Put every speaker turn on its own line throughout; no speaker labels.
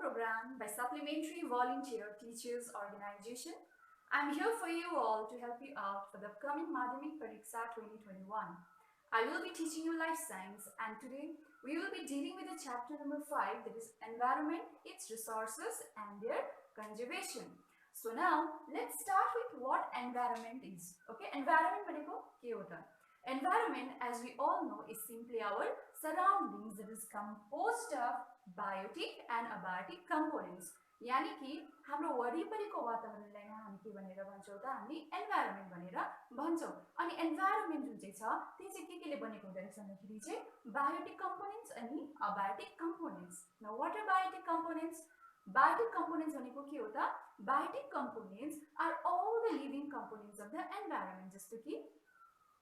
program by Supplementary Volunteer Teachers Organization. I'm here for you all to help you out for the upcoming Madhyamik Pariksha 2021. I will be teaching you life science, and today we will be dealing with the chapter number 5, that is environment, its resources and their conservation. So now let's start with what environment is. Okay, environment भनेको के हो त? Environment, as we all know, is simply our surroundings that is composed of biotic and abiotic components. यानी कि हाम्रो वरिपरिको वातावरणलाई नै हामी के भनेर भन्छौं त? हामी environment भनेर भन्छौं. अनि environment जुन चाहिँ छ त्यो चाहिँ केले बनेको हुन्छ रहेछ भन्दाखेरि चाहिँ biotic components अनि abiotic components. Now what are biotic components? Biotic components भनेको के हो त? Biotic components are all the living components of the environment, जस्तो कि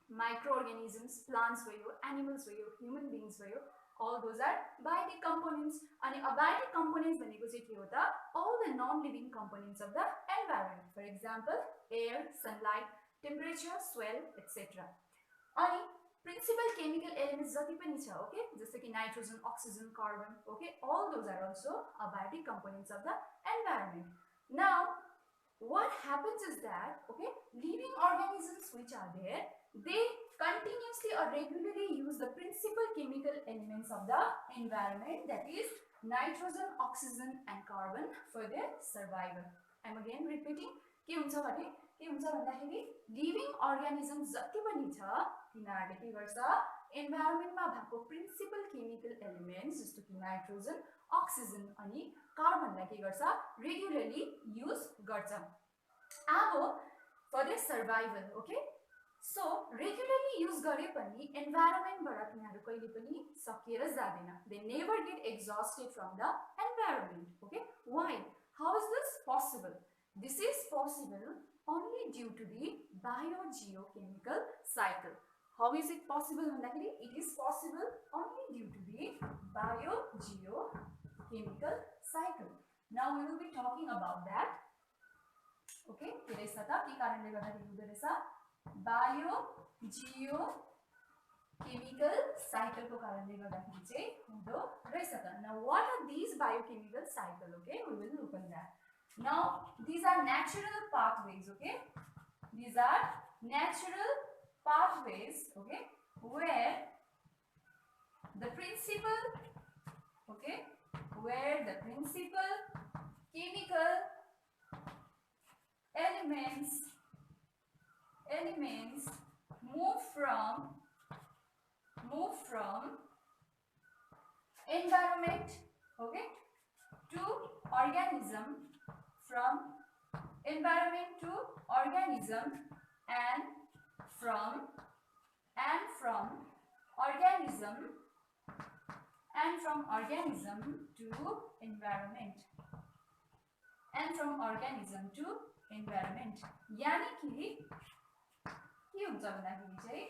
microorganisms, plants भयो, animals भयो, human beings भयो, all those are biotic components. अनि abiotic components भनेको चाहिँ के हो त? All the non-living components of the environment. For example, air, sunlight, temperature, soil, etc. अनि principal chemical elements जति पनि छ, okay, जस्तो कि nitrogen, oxygen, carbon, okay, all those are also abiotic components of the environment. Now, what happens is that, okay, living organisms which are there, they continuously or regularly use the principal chemical elements of the environment, that is nitrogen, oxygen and carbon for their survival. I'm again repeating. के हुन्छ भने के हुन्छ भन्दाखेरि living organisms जति पनि छ तिनीहरुले के गर्छ environment मा भएको principal chemical elements जस्तो कि nitrogen, oxygen अनि carbon लाई के गर्छ regularly use गर्छ. अब for their survival, okay, so regularly use गरे पनि environment बाट तिनीहरु कहिले पनि सकिएर जादैन. They never get exhausted from the environment. Okay, why? How is this possible? This is possible only due to the biogeochemical cycle. How is it possible भन्दाखेरि it is possible only due to the biogeochemical cycle. Now we will be talking about that. Okay, के रहेछ त? के कारणले गर्दाखेरि हुँदो रहेछ? Biogeochemical cycle को कारणले गर्दाखेरि चाहिँ हुँदो रहेछ त. Now what are these biochemical cycle? Okay, we will look on that. Now these are natural pathways, okay, these are natural pathways, okay, where the principal, okay, where the principal chemical elements move from environment, okay, to organism, from environment to organism, and from organism to environment, and from organism to environment. यानी कि के हुन्छ भन्दाखेरि चाहिँ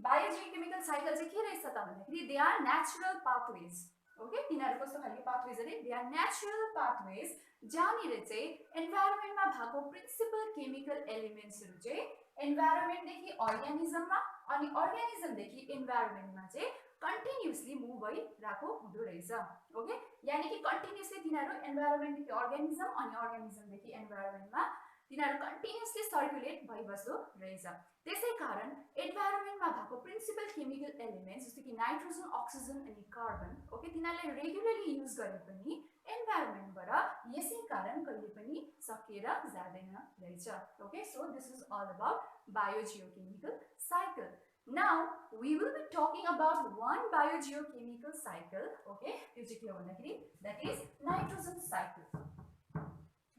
biogeochemical cycle चाहिँ के रहेछ त भन्दाखेरि they are natural pathways. Okay, तिनीहरु कस्तो खालको pathways अरे? They are natural pathways जहाँनिर चाहिँ environment मा भएको principal chemical elements हरु चाहिँ environment देखि organism मा अनि organism देखि environment मा चाहिँ continuously move भइराको हुँदो रहेछ. Okay, यानी कि continuously तिनीहरु environment देखि organism अनि organism देखि environment मा तिनीहरु continuously circulate भइबस्दो रहेछ. त्यसै कारण environment मा भएको principal chemical elements जस्तो कि nitrogen, oxygen अनि carbon, okay, तिनीहरुले regularly use गरे पनि environment बाट यसै कारण कहिले पनि सकिएर जादैन रहेछ. Okay, so this is all about biogeochemical cycle. Now we will be talking about one biogeochemical cycle, okay, त्यो चाहिँ के हो भन्दाखेरि that is nitrogen cycle.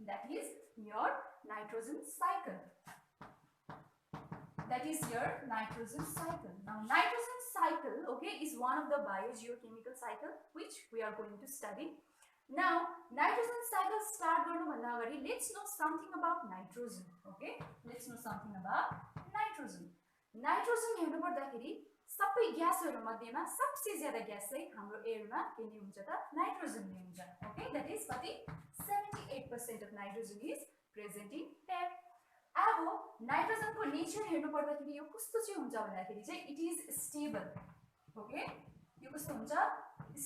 That is your nitrogen cycle. That is your nitrogen cycle. Now nitrogen cycle, okay, is one of the biogeochemical cycle which we are going to study. Now nitrogen cycle start गर्नु भन्दा अगाडि let's know something about nitrogen. Okay, let's know something about nitrogen. Nitrogen हेर्नु पर्दाखेरि सबै ग्यासहरु मध्येमा सबसे ज्यादा gas चाहिँ हाम्रो एयरमा के नै हुन्छ त? नाइट्रोजन नै हुन्छ. ओके, दैट इज कति 78% of nitrogen is present in air. अब नाइट्रोजनको नेचर हेर्नु पर्दाखेरि यो कस्तो चाहिँ हुन्छ भन्दाखेरि चाहिँ it is stable. ओके, यो कस्तो हुन्छ?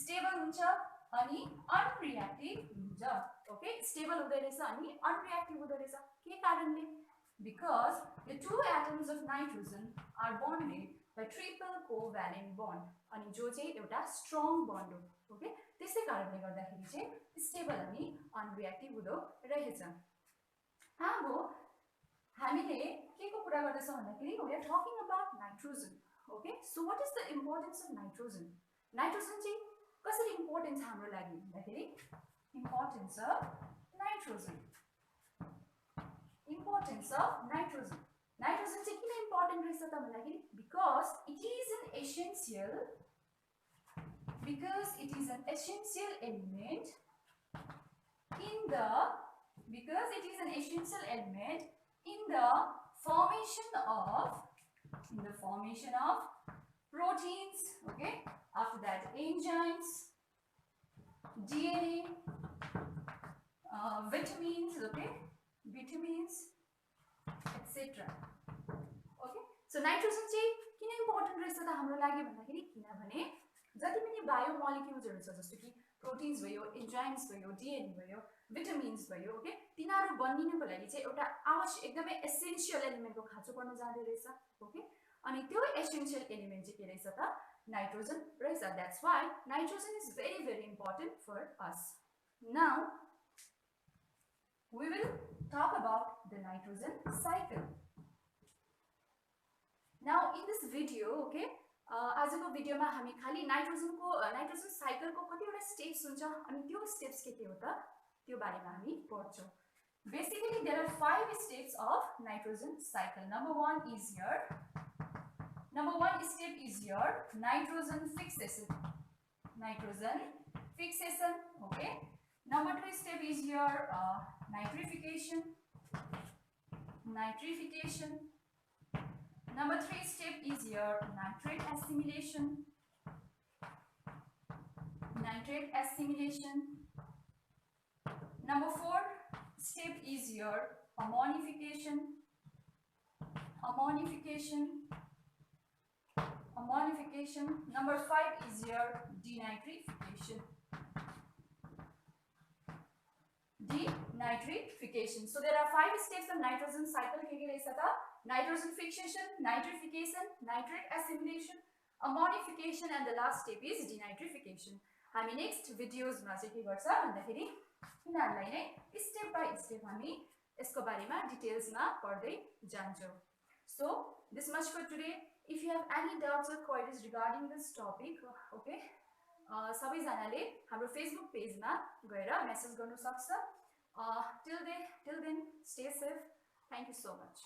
स्टेबल हुन्छ अनि अनरिएक्टिभ हुन्छ ओके स्टेबल हुँदै रहेछ अनि अनरिएक्टिभ हुँदै रहेछ के कारणले because the two atoms of nitrogen are bonded by triple covalent bond अनि जो चाहिँ एउटा स्ट्रङ बन्ड हो ओके त्यसै कारणले गर्दाखेरि चाहिँ स्टेबल अनि अनरिएक्टिभ हुँदो रहेछ अब हामीले के को कुरा गर्दैछौँ भन्दाखेरि we are talking about nitrogen okay so what is the importance of nitrogen nitrogen चाहिँ कसरी इम्पोर्टेन्ट छ हाम्रो लागि भन्दाखेरि importance of nitrogen importance of nitrogen nitrogen चाहिँ किन इम्पोर्टेन्ट रहेछ त भन्दाखेरि because it is an essential element in the formation of proteins okay after that enzymes DNA vitamins etc okay so nitrogen चाहिँ किन इम्पोर्टेन्ट रहेछ त हाम्रो लागि भन्दाखेरि किनभने जति पनि बायोमोलिक्युल्सहरु छ जस्तो कि प्रोटिन्स भयो एन्जाइम्स भयो डीएनए भयो भिटामिन्स भयो ओके तिनीहरु बनिनको लागि चाहिँ एउटा आवश्यक एकदमै एसेन्शियल एलिमेन्टको खाँचो पर्न जाँदै रहेछ ओके अनि त्यो एसेन्शियल एलिमेन्ट चाहिँ के रहेछ त नाइट्रोजन रहेछ that's why nitrogen is very very important for us now we will talk about the nitrogen cycle now in this video okay आजको भिडियोमा हामी खाली नाइट्रोजन साइकलको कतिवटा स्टेप्स हुन्छ अनि त्यो स्टेप्स के हो त त्यो बारेमा हामी पढ्छौं basically there are 5 steps of nitrogen cycle number 1 step is your nitrogen fixation okay number 2 step is your nitrification number 3 step is your nitrate assimilation number 4 step is your ammonification number 5 is your denitrification so there are 5 steps of nitrogen cycle के रहेछ त nitrogen fixation nitrification nitrate assimilation ammonification and the last step is denitrification हामी next videos मा चाहिँ के गर्छ भन्दाखेरि यिनीहरुलाई नै स्टेप बाइ स्टेप हामी यसको बारेमा डिटेल्स मा पढ्दै जान्छौं so this much for today if you have any doubts or queries regarding this topic okay सबै जनाले हाम्रो फेसबुक पेजमा गएर मेसेज गर्न सक्छ till then stay safe thank you so much